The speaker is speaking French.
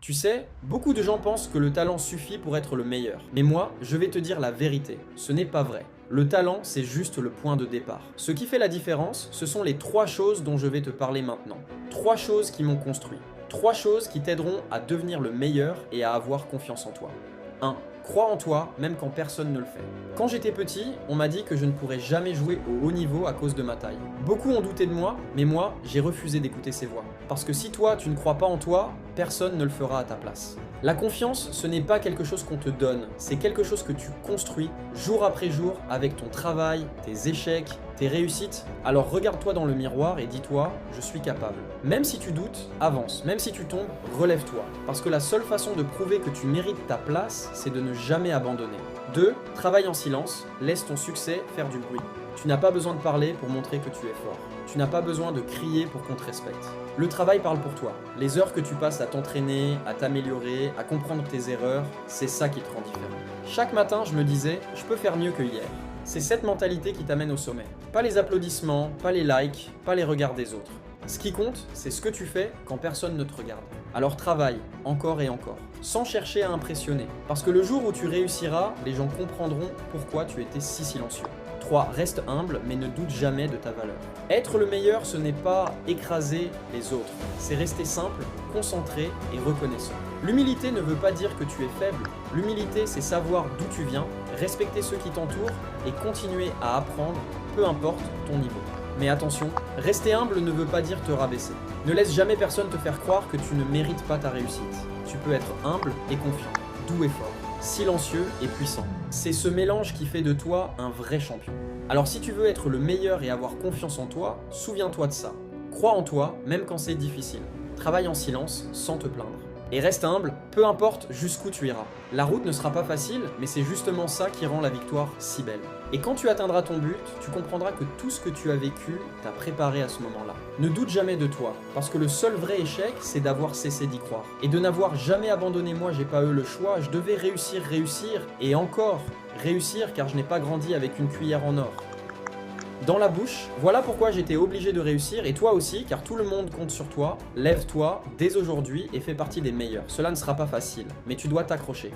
Tu sais, beaucoup de gens pensent que le talent suffit pour être le meilleur. Mais moi, je vais te dire la vérité, ce n'est pas vrai. Le talent, c'est juste le point de départ. Ce qui fait la différence, ce sont les 3 choses dont je vais te parler maintenant. 3 choses qui m'ont construit. 3 choses qui t'aideront à devenir le meilleur et à avoir confiance en toi. 1. Crois en toi, même quand personne ne le fait. Quand j'étais petit, on m'a dit que je ne pourrais jamais jouer au haut niveau à cause de ma taille. Beaucoup ont douté de moi, mais moi, j'ai refusé d'écouter ces voix. Parce que si toi, tu ne crois pas en toi, personne ne le fera à ta place. La confiance, ce n'est pas quelque chose qu'on te donne, c'est quelque chose que tu construis jour après jour avec ton travail, tes échecs, tes réussites. Alors regarde-toi dans le miroir et dis-toi, je suis capable. Même si tu doutes, avance. Même si tu tombes, relève-toi. Parce que la seule façon de prouver que tu mérites ta place, c'est de ne jamais abandonner. 2. Travaille en silence, laisse ton succès faire du bruit. Tu n'as pas besoin de parler pour montrer que tu es fort. Tu n'as pas besoin de crier pour qu'on te respecte. Le travail parle pour toi. Les heures que tu passes à t'entraîner, à t'améliorer, à comprendre tes erreurs, c'est ça qui te rend différent. Chaque matin, je me disais, je peux faire mieux que hier. C'est cette mentalité qui t'amène au sommet. Pas les applaudissements, pas les likes, pas les regards des autres. Ce qui compte, c'est ce que tu fais quand personne ne te regarde. Alors travaille, encore et encore, sans chercher à impressionner. Parce que le jour où tu réussiras, les gens comprendront pourquoi tu étais si silencieux. 3. Reste humble, mais ne doute jamais de ta valeur. Être le meilleur, ce n'est pas écraser les autres, c'est rester simple, concentré et reconnaissant. L'humilité ne veut pas dire que tu es faible. L'humilité, c'est savoir d'où tu viens, respecter ceux qui t'entourent et continuer à apprendre, peu importe ton niveau. Mais attention, rester humble ne veut pas dire te rabaisser. Ne laisse jamais personne te faire croire que tu ne mérites pas ta réussite. Tu peux être humble et confiant, doux et fort, silencieux et puissant. C'est ce mélange qui fait de toi un vrai champion. Alors si tu veux être le meilleur et avoir confiance en toi, souviens-toi de ça. Crois en toi, même quand c'est difficile. Travaille en silence, sans te plaindre. Et reste humble, peu importe jusqu'où tu iras. La route ne sera pas facile, mais c'est justement ça qui rend la victoire si belle. Et quand tu atteindras ton but, tu comprendras que tout ce que tu as vécu t'a préparé à ce moment-là. Ne doute jamais de toi, parce que le seul vrai échec, c'est d'avoir cessé d'y croire. Et de n'avoir jamais abandonné. Moi, j'ai pas eu le choix, je devais réussir, et encore réussir car je n'ai pas grandi avec une cuillère en or dans la bouche. Voilà pourquoi j'étais obligé de réussir, et toi aussi, car tout le monde compte sur toi. Lève-toi dès aujourd'hui et fais partie des meilleurs. Cela ne sera pas facile, mais tu dois t'accrocher.